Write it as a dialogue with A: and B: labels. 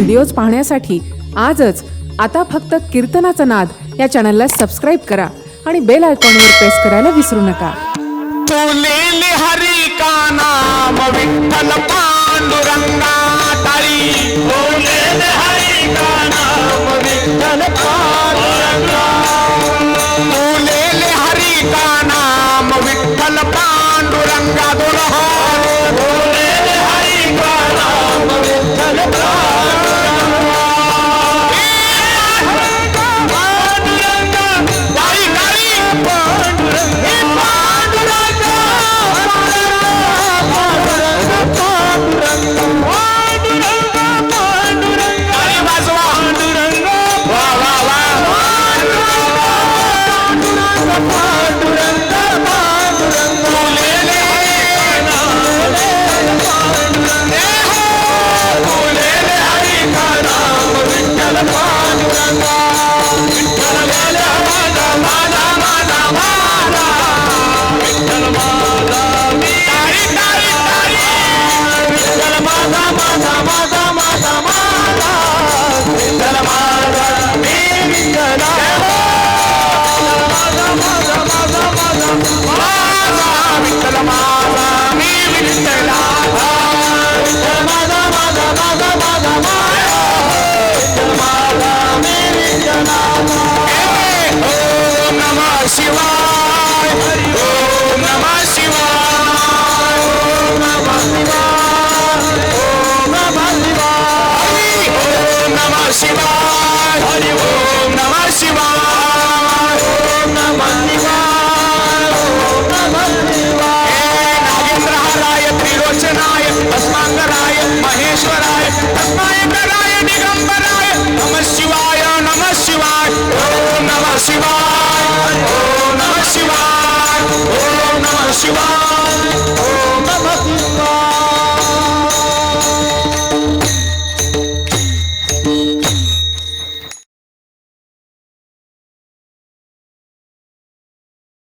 A: Videos पाहण्यासाठी आजच आता फक्त कीर्तनाचा नाद या चॅनलला सबस्क्राईब करा आणि बेल आयकॉनवर प्रेस करायला विसरू नका.
B: तुलेले हरी का नाम विठ्ठल पांडुरंगा टाळी. तुलेले हरी का नाम विठ्ठल पांडुरंगा. तुलेले हरी का नाम विठ्ठल पांडुरंगा. दोन हात. तुलेले हरी का नाम विठ्ठल पांडुरंगा. गाई गाई पांडुरंगा. शिवाय हरि ओम नमः शिवाय.